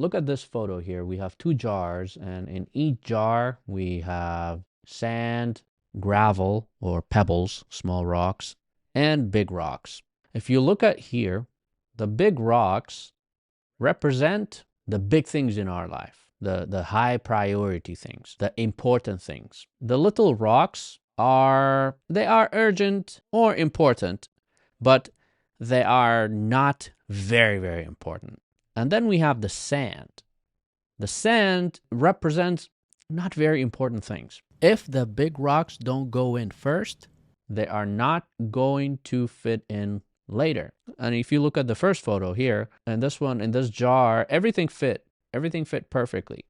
look at this photo here. We have two jars, and in each jar we have sand, gravel or pebbles, small rocks, and big rocks. If you look at here, the big rocks represent the big things in our life, the high priority things, the important things. The little rocks are urgent or important, but they are not very, very important. And then we have the sand. The sand represents not very important things. If the big rocks don't go in first, they are not going to fit in later. And if you look at the first photo here, and this one, in this jar, everything fit perfectly,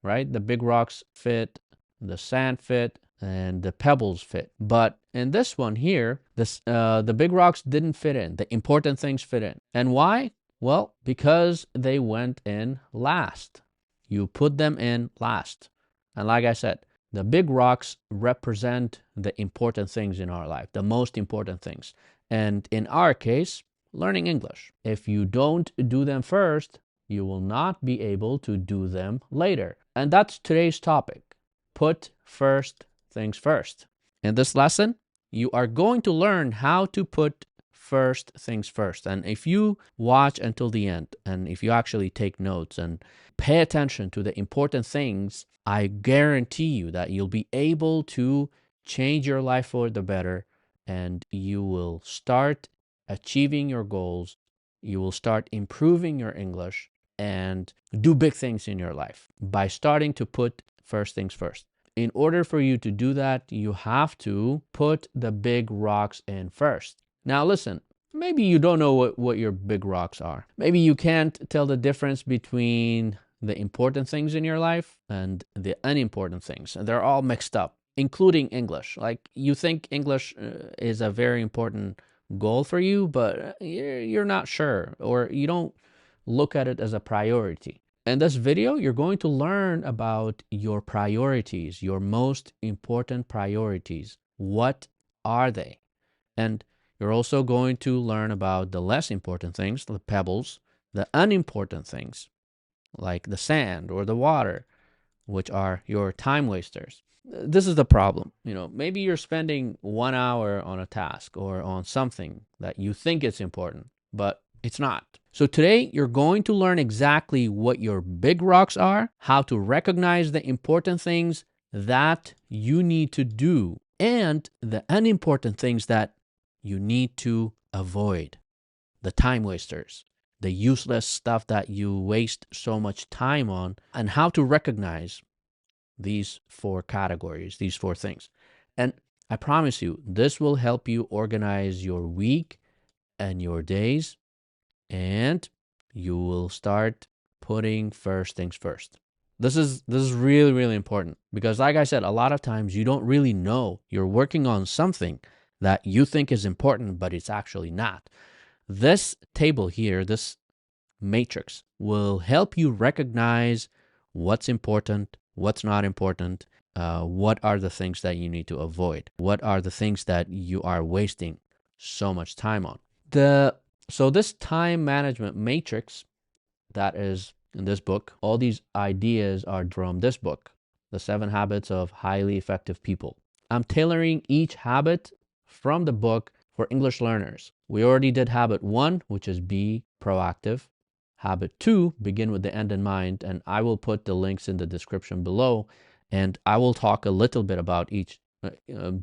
right? The big rocks fit, the sand fit, and the pebbles fit. But in this one here, the big rocks didn't fit in. The important things fit in. And why? Well, because they went in last. You put them in last. And like I said, the big rocks represent the important things in our life, the most important things. And in our case, learning English. If you don't do them first, you will not be able to do them later. And that's today's topic. Put first things first. In this lesson, you are going to learn how to put first things first. And if you watch until the end, and if you actually take notes and pay attention to the important things, I guarantee you that you'll be able to change your life for the better, and you will start achieving your goals. You will start improving your English and do big things in your life by starting to put first things first. In order for you to do that, you have to put the big rocks in first. Now listen, maybe you don't know what your big rocks are. Maybe you can't tell the difference between the important things in your life and the unimportant things. They're all mixed up, including English. Like, you think English is a very important goal for you, but you're not sure, or you don't look at it as a priority. In this video, you're going to learn about your priorities, your most important priorities. What are they? And you're also going to learn about the less important things, the pebbles, the unimportant things, like the sand or the water, which are your time wasters. This is the problem. Maybe you're spending 1 hour on a task or on something that you think is important, but it's not. So today, you're going to learn exactly what your big rocks are, how to recognize the important things that you need to do, and the unimportant things that you need to avoid. The time wasters, the useless stuff that you waste so much time on, and how to recognize these 4 categories, these 4 things. And I promise you, this will help you organize your week and your days, and you will start putting first things first. This is really, really important, because like I said, a lot of times you don't really know you're working on something that you think is important, but it's actually not. This table here, this matrix, will help you recognize what's important, what's not important, what are the things that you need to avoid, what are the things that you are wasting so much time on. So this time management matrix that is in this book, all these ideas are from this book, The 7 Habits of Highly Effective People. I'm tailoring each habit from the book for English learners. We already did habit 1, which is be proactive. Habit 2, begin with the end in mind, and I will put the links in the description below, and I will talk a little bit about each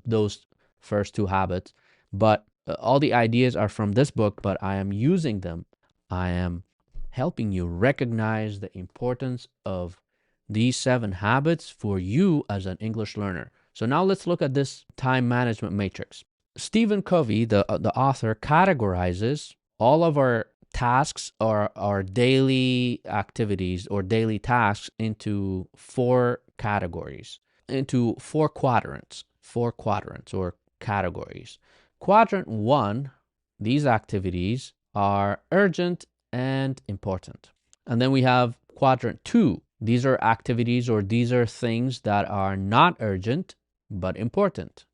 those first 2 habits. But all the ideas are from this book, but I am using them. I am helping you recognize the importance of these 7 habits for you as an English learner. So now let's look at this time management matrix. Stephen Covey, the author, categorizes all of our tasks or our daily activities or daily tasks into 4 categories, into 4 quadrants or categories. Quadrant 1, these activities are urgent and important. And then we have quadrant 2. These are activities, or these are things that are not urgent but important.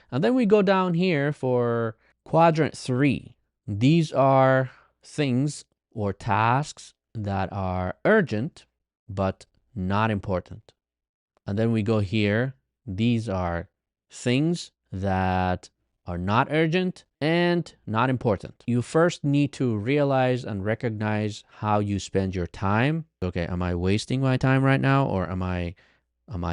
And then we go down here for quadrant 3. These are things or tasks that are urgent but not important. And then we go here. These are things that are not urgent and not important. You first need to realize and recognize how you spend your time. Okay, am I wasting my time right now, or am I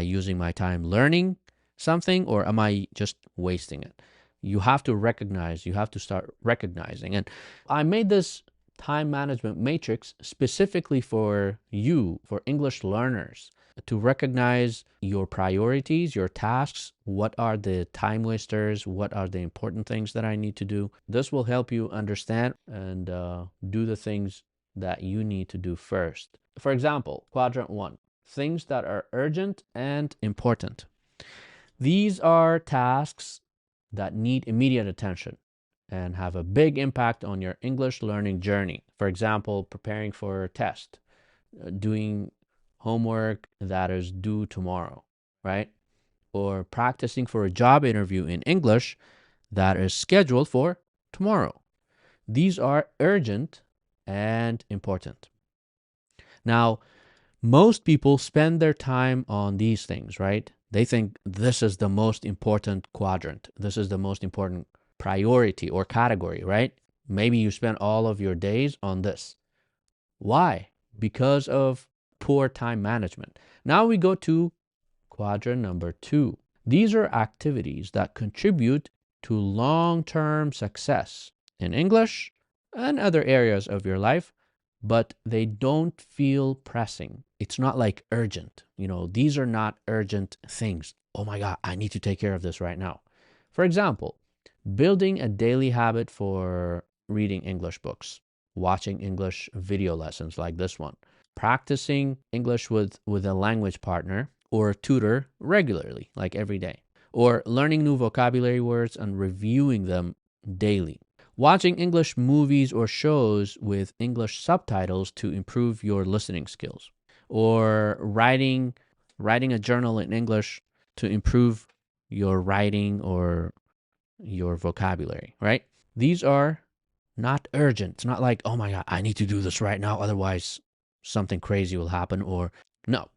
using my time learning something, or am I just wasting it? You have to recognize, you have to start recognizing. And I made this time management matrix specifically for you, for English learners, to recognize your priorities, your tasks. What are the time wasters? What are the important things that I need to do? This will help you understand and do the things that you need to do first. For example, quadrant one, things that are urgent and important. These are tasks that need immediate attention and have a big impact on your English learning journey. For example, preparing for a test, doing homework that is due tomorrow, right? Or practicing for a job interview in English that is scheduled for tomorrow. These are urgent and important. Now, most people spend their time on these things, right? They think this is the most important quadrant. This is the most important priority or category, right? Maybe you spend all of your days on this. Why? Because of poor time management. Now we go to quadrant number two. These are activities that contribute to long-term success in English and other areas of your life, but they don't feel pressing. It's not like urgent. These are not urgent things. Oh my God, I need to take care of this right now. For example, building a daily habit for reading English books, watching English video lessons like this one, practicing English with a language partner or a tutor regularly, like every day, or learning new vocabulary words and reviewing them daily. Watching English movies or shows with English subtitles to improve your listening skills, or writing a journal in English to improve your writing or your vocabulary, right? These are not urgent. It's not like, oh my God, I need to do this right now, otherwise something crazy will happen, or no.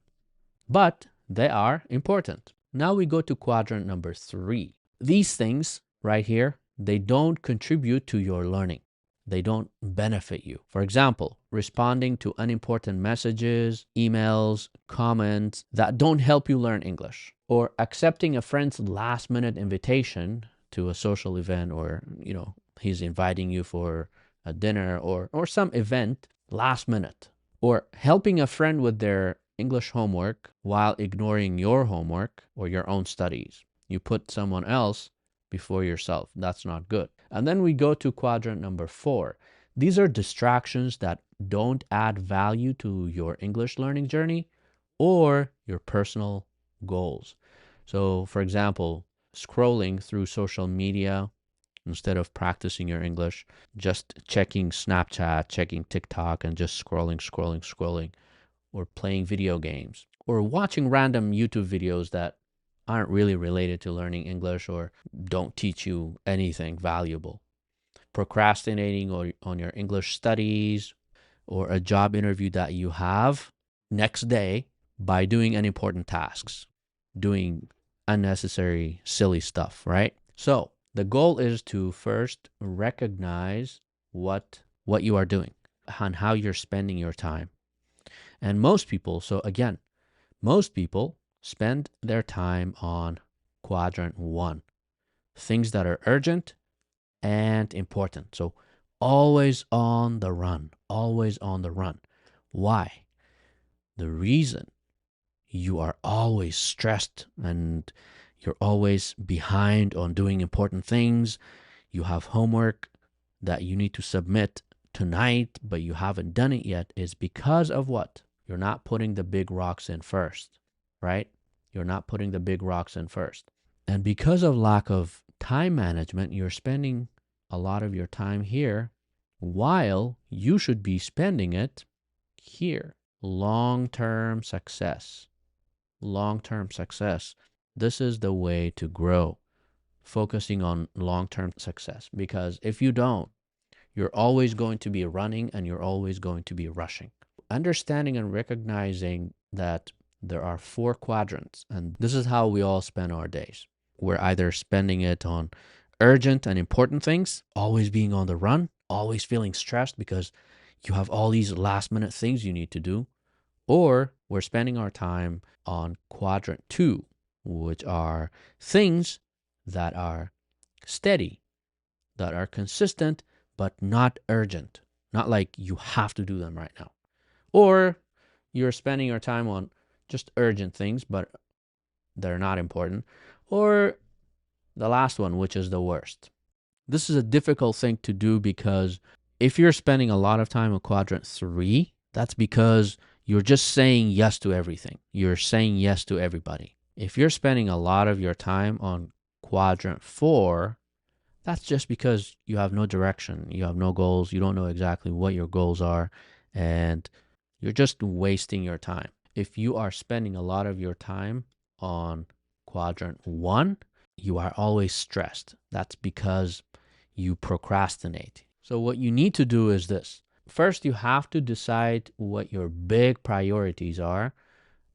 But they are important. Now we go to quadrant number three. These things right here, they don't contribute to your learning. They don't benefit you. For example, responding to unimportant messages, emails, comments that don't help you learn English, or accepting a friend's last-minute invitation to a social event, or he's inviting you for a dinner or some event last minute, or helping a friend with their English homework while ignoring your homework or your own studies. You put someone else before yourself. That's not good. And then we go to quadrant number four. These are distractions that don't add value to your English learning journey or your personal goals. So, for example, scrolling through social media instead of practicing your English, just checking Snapchat, checking TikTok, and just scrolling, or playing video games, or watching random YouTube videos that aren't really related to learning English or don't teach you anything valuable. Procrastinating on your English studies or a job interview that you have next day by doing unimportant tasks, doing unnecessary, silly stuff, right? So the goal is to first recognize what you are doing and how you're spending your time. And most people spend their time on quadrant one, things that are urgent and important. So always on the run, always on the run. Why? The reason you are always stressed and you're always behind on doing important things. You have homework that you need to submit tonight, but you haven't done it yet, is because of what? You're not putting the big rocks in first, right? You're not putting the big rocks in first. And because of lack of time management, you're spending a lot of your time here while you should be spending it here. Long-term success. Long-term success. This is the way to grow, focusing on long-term success. Because if you don't, you're always going to be running and you're always going to be rushing. understanding and recognizing that there are four quadrants, and this is how we all spend our days. We're either spending it on urgent and important things, always being on the run, always feeling stressed because you have all these last minute things you need to do, or we're spending our time on quadrant two, which are things that are steady, that are consistent, but not urgent. Not like you have to do them right now. Or you're spending your time on just urgent things, but they're not important. Or the last one, which is the worst. This is a difficult thing to do because if you're spending a lot of time on quadrant three, that's because you're just saying yes to everything. You're saying yes to everybody. If you're spending a lot of your time on quadrant four, that's just because you have no direction, you have no goals, you don't know exactly what your goals are, and you're just wasting your time. If you are spending a lot of your time on quadrant one, you are always stressed. That's because you procrastinate. So what you need to do is this. First, you have to decide what your big priorities are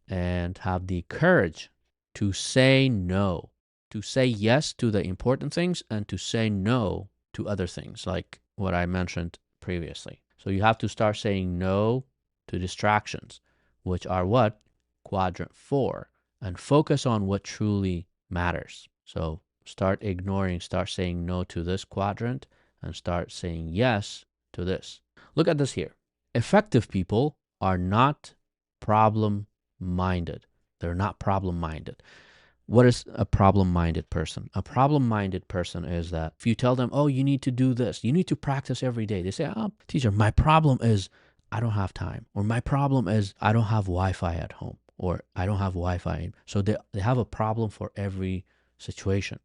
and have the courage to say no, to say yes to the important things and to say no to other things, like what I mentioned previously. So you have to start saying no to distractions, which are what? Quadrant four, and focus on what truly matters. So start ignoring, start saying no to this quadrant and start saying yes to this. Look at this here. Effective people are not problem minded. They're not problem minded. What is a problem minded person? A problem minded person is that if you tell them, oh, you need to do this, you need to practice every day, they say, oh, teacher, my problem is I don't have time, or my problem is I don't have Wi Fi at home, or I don't have Wi Fi. So they have a problem for every situation.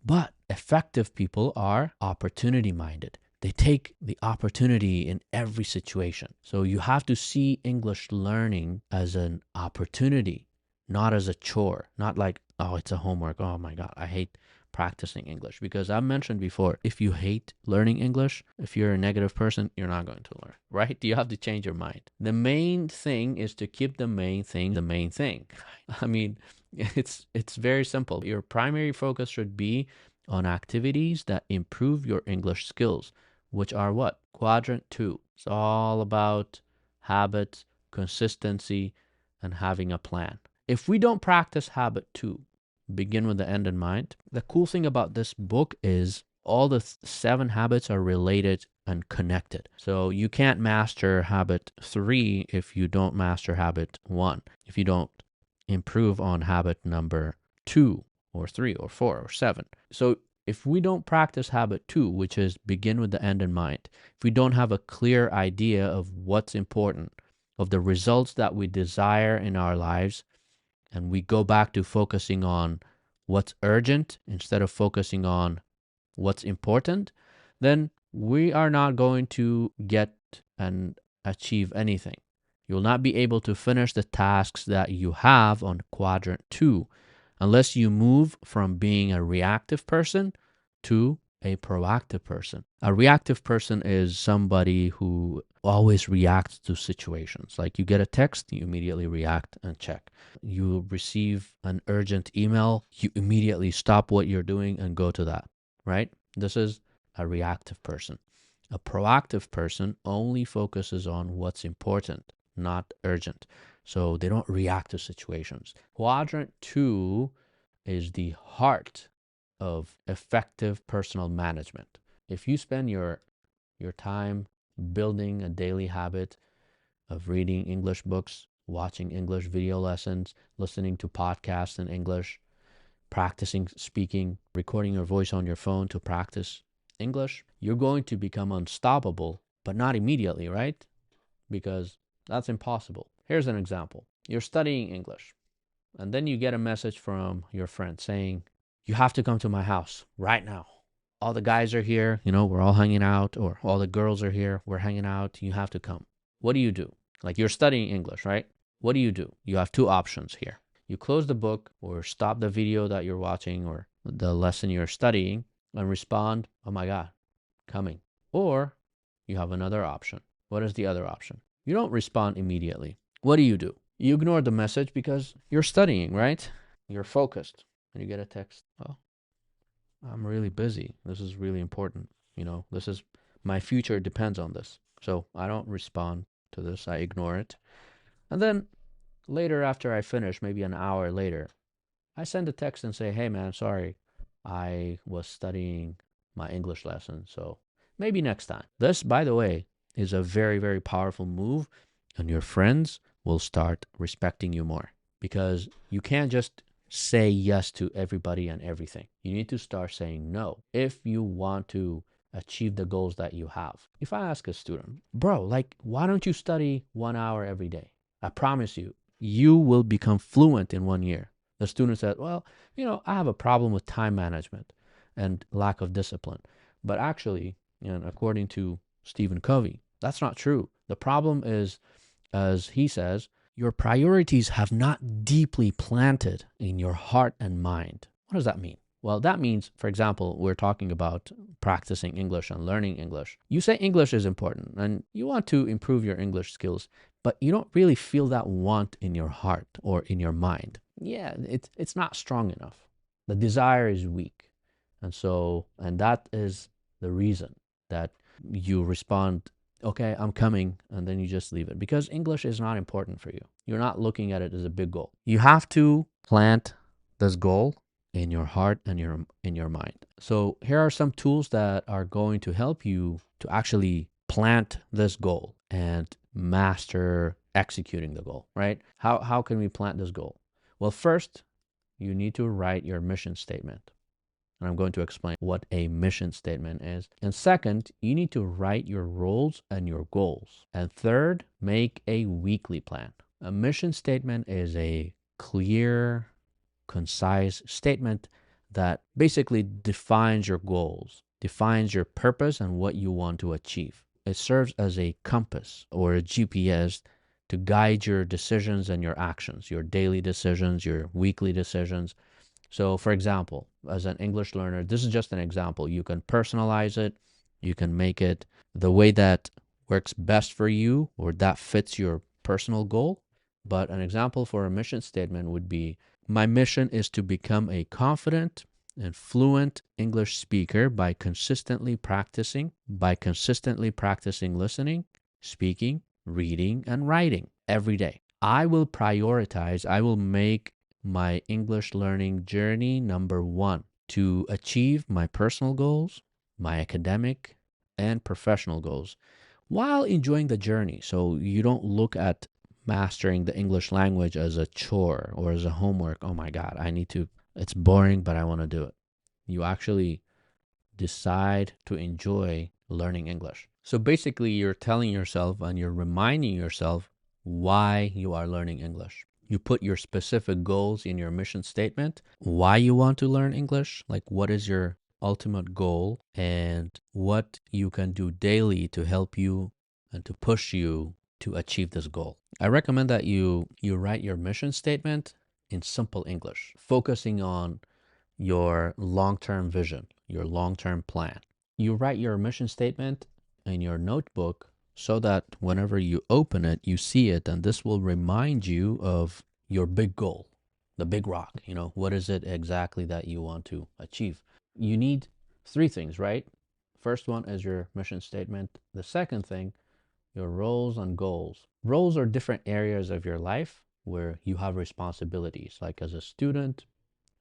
But effective people are opportunity minded. They take the opportunity in every situation. So you have to see English learning as an opportunity, not as a chore, not like, oh, it's a homework. Oh my God, I hate practicing English. Because I mentioned before, if you hate learning English, if you're a negative person, you're not going to learn, right? You have to change your mind. The main thing is to keep the main thing the main thing. I mean, it's very simple. Your primary focus should be on activities that improve your English skills, which are what? Quadrant two. It's all about habits, consistency, and having a plan. If we don't practice habit two, begin with the end in mind, the cool thing about this book is all the 7 habits are related and connected. So you can't master habit 3 if you don't master habit 1, if you don't improve on habit number 2 or 3 or 4 or 7. So if we don't practice habit 2, which is begin with the end in mind, if we don't have a clear idea of what's important, of the results that we desire in our lives, and we go back to focusing on what's urgent instead of focusing on what's important, then we are not going to get and achieve anything. You'll not be able to finish the tasks that you have on quadrant 2 unless you move from being a reactive person to a proactive person. A reactive person is somebody who always reacts to situations. Like you get a text, you immediately react and check. You receive an urgent email, you immediately stop what you're doing and go to that, right? This is a reactive person. A proactive person only focuses on what's important, not urgent. So they don't react to situations. Quadrant 2 is the heart of effective personal management. If you spend your time building a daily habit of reading English books, watching English video lessons, listening to podcasts in English, practicing speaking, recording your voice on your phone to practice English, you're going to become unstoppable, but not immediately, right? Because that's impossible. Here's an example. You're studying English, and then you get a message from your friend saying, you have to come to my house right now. All the guys are here, we're all hanging out, or all the girls are here, we're hanging out, you have to come. What do you do? Like you're studying English, right? What do? You have 2 options here. You close the book or stop the video that you're watching or the lesson you're studying and respond, oh my God, coming. Or you have another option. What is the other option? You don't respond immediately. What do? You ignore the message because you're studying, right? You're focused. And you get a text, oh, I'm really busy. This is really important. This is my future depends on this. So I don't respond to this. I ignore it. And then later, after I finish, maybe an hour later, I send a text and say, hey man, sorry, I was studying my English lesson. So maybe next time. This, by the way, is a very, very powerful move, and your friends will start respecting you more because you can't just say yes to everybody and everything. You need to start saying no if you want to achieve the goals that you have. If I ask a student, bro, like, why don't you study 1 hour every day? I promise you, you will become fluent in 1 year. The student said, well, I have a problem with time management and lack of discipline. But actually, according to Stephen Covey, that's not true. The problem is, as he says, your priorities have not deeply planted in your heart and mind. What does that mean? Well, that means, for example, we're talking about practicing English and learning English. You say English is important and you want to improve your English skills, but you don't really feel that want in your heart or in your mind. Yeah, it's not strong enough. The desire is weak. And that is the reason that you respond, okay, I'm coming, and then you just leave it because English is not important for you. You're not looking at it as a big goal. You have to plant this goal in your heart and in your mind. So here are some tools that are going to help you to actually plant this goal and master executing the goal, right? How can we plant this goal? Well, first, you need to write your mission statement. And I'm going to explain what a mission statement is. And second, you need to write your roles and your goals. And third, make a weekly plan. A mission statement is a clear, concise statement that basically defines your goals, defines your purpose and what you want to achieve. It serves as a compass or a GPS to guide your decisions and your actions, your daily decisions, your weekly decisions. So, for example, as an English learner, this is just an example. You can personalize it, you can make it the way that works best for you or that fits your personal goal. But an example for a mission statement would be, my mission is to become a confident and fluent English speaker by consistently practicing listening, speaking, reading, and writing every day. I will make my English learning journey number one to achieve my personal goals, my academic and professional goals while enjoying the journey. So you don't look at mastering the English language as a chore or as a homework. Oh my God, it's boring, but I want to do it. You actually decide to enjoy learning English. So basically, you're telling yourself and you're reminding yourself why you are learning English. You put your specific goals in your mission statement, why you want to learn English, like what is your ultimate goal, and what you can do daily to help you and to push you to achieve this goal. I recommend that you write your mission statement in simple English, focusing on your long-term vision, your long-term plan. You write your mission statement in your notebook so that whenever you open it, you see it, and this will remind you of your big goal, the big rock. What is it exactly that you want to achieve? You need three things, right? First one is your mission statement. The second thing, your roles and goals. Roles are different areas of your life where you have responsibilities, like as a student,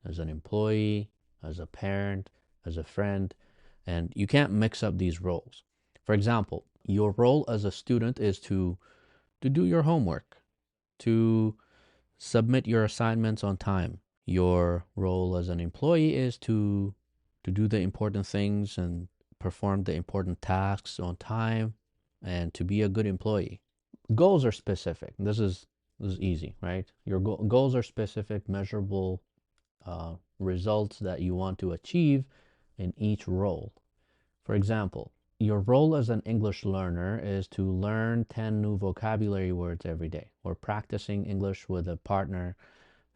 as an employee, as a parent, as a friend, and you can't mix up these roles. For example, your role as a student is to do your homework, to submit your assignments on time. Your role as an employee is to do the important things and perform the important tasks on time and to be a good employee. Goals are specific. This is easy, right? Your goals are specific, measurable results that you want to achieve in each role. For example, your role as an English learner is to learn 10 new vocabulary words every day, or practicing English with a partner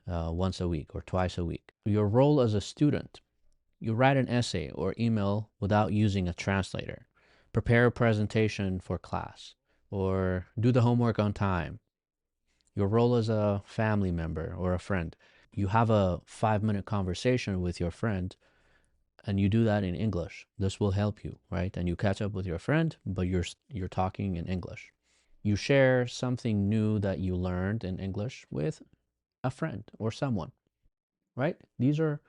once a week or twice a week. Your role as a student, you write an essay or email without using a translator. Prepare a presentation for class. or do the homework on time, your role as a family member or a friend. You have a 5 minute conversation with your friend and you do that in English. This will help you, right? And you catch up with your friend, but you're talking in English. You share something new that you learned in English with a friend or someone, right? These are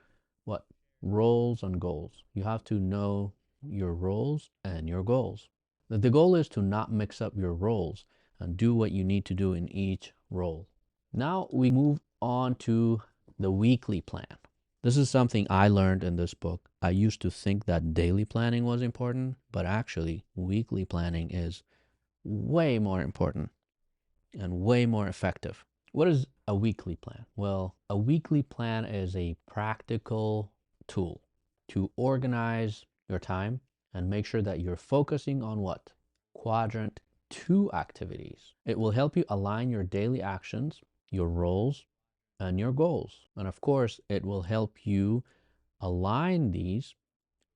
what? Roles and goals. You have to know your roles and your goals. The goal is to not mix up your roles and do what you need to do in each role. Now we move on to the weekly plan. This is something I learned in this book. I used to think that daily planning was important, but actually, weekly planning is way more important and way more effective. What is a weekly plan? Well, a weekly plan is a practical tool to organize your time and make sure that you're focusing on what? Quadrant 2 activities. It will help you align your daily actions, your roles, and your goals. And of course, it will help you align these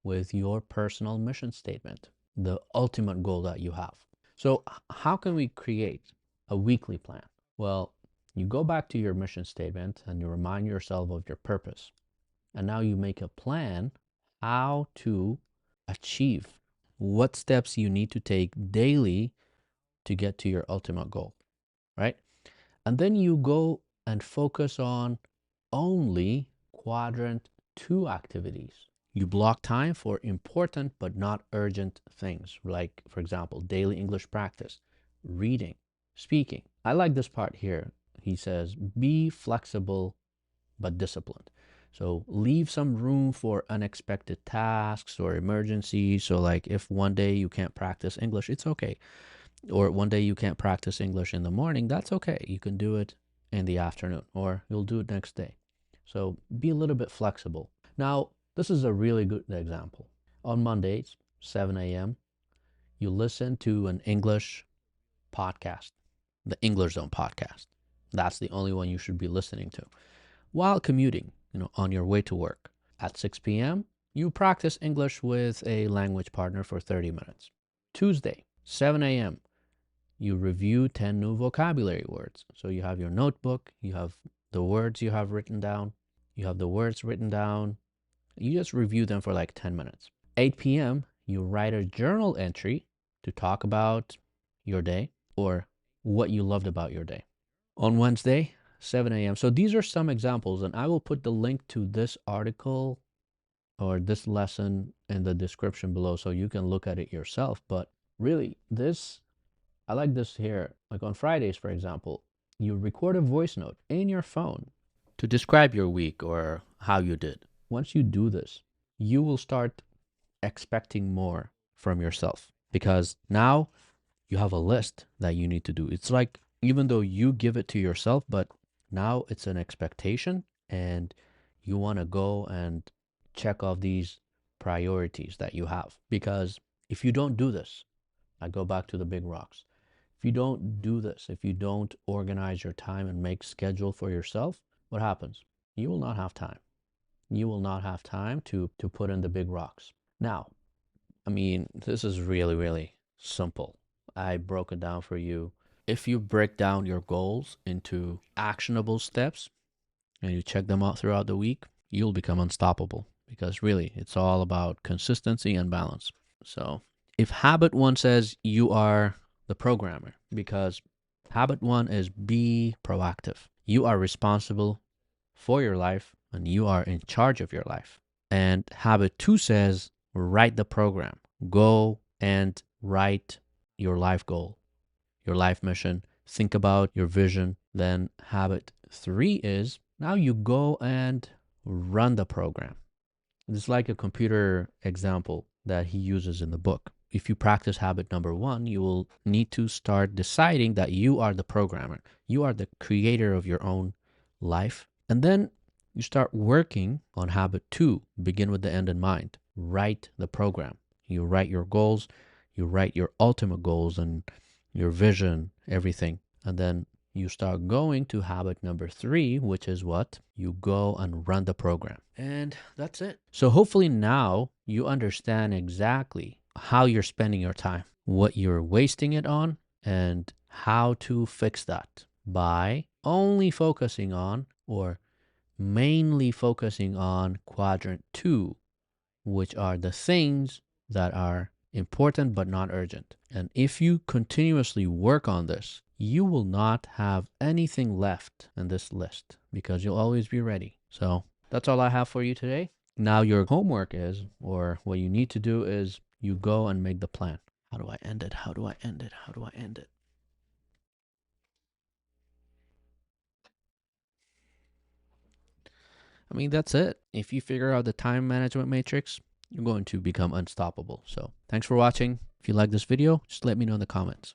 with your personal mission statement, the ultimate goal that you have. So, how can we create a weekly plan? Well, you go back to your mission statement and you remind yourself of your purpose. And now you make a plan how to achieve what steps you need to take daily to get to your ultimate goal, right? And then you go and focus on only quadrant 2 activities. You block time for important but not urgent things, like, for example, daily English practice, reading, speaking. I like this part here. He says, be flexible but disciplined. So leave some room for unexpected tasks or emergencies. So, like, if one day you can't practice English, it's okay. Or one day you can't practice English in the morning, that's okay. You can do it in the afternoon or you'll do it next day. So be a little bit flexible. Now, this is a really good example. On Mondays, 7 a.m., you listen to an English podcast, the English Zone podcast. That's the only one you should be listening to. While commuting, on your way to work. At 6 p.m., you practice English with a language partner for 30 minutes. Tuesday, 7 a.m., you review 10 new vocabulary words. So you have your notebook, you have the words you have written down, you have the words written down. You just review them for like 10 minutes. 8 p.m., you write a journal entry to talk about your day or what you loved about your day. On Wednesday, 7 a.m. So these are some examples, and I will put the link to this article or this lesson in the description below so you can look at it yourself. But really, I like this here. Like on Fridays, for example, you record a voice note in your phone to describe your week or how you did. Once you do this, you will start expecting more from yourself because now you have a list that you need to do. It's like, even though you give it to yourself, but now it's an expectation and you want to go and check off these priorities that you have. Because if you don't do this, I go back to the big rocks. If you don't do this, if you don't organize your time and make schedule for yourself, what happens? You will not have time. You will not have time to put in the big rocks. Now, I mean, this is really, really simple. I broke it down for you. If you break down your goals into actionable steps and you check them out throughout the week, you'll become unstoppable because really it's all about consistency and balance. So if habit one says you are the programmer, because habit one is be proactive. You are responsible for your life and you are in charge of your life. And habit two says write the program. Go and write your life goal, your life mission. Think about your vision. Then habit three is now you go and run the program. It's like a computer example that he uses in the book. If you practice habit number one, you will need to start deciding that you are the programmer. You are the creator of your own life. And then you start working on habit two. Begin with the end in mind. Write the program. You write your goals. You write your ultimate goals and your vision, everything. And then you start going to habit number three, which is what? You go and run the program. And that's it. So hopefully now you understand exactly how you're spending your time, what you're wasting it on, And how to fix that? By only focusing on, or mainly focusing on, quadrant 2, which are the things that are important but not urgent. And if you continuously work on this, you will not have anything left in this list because you'll always be ready. So that's all I have for you today. Now your homework is, or what you need to do is, you go and make the plan. How do I end it? How do I end it? How do I end it? I mean, that's it. If you figure out the time management matrix, you're going to become unstoppable. So thanks for watching. If you like this video, just let me know in the comments.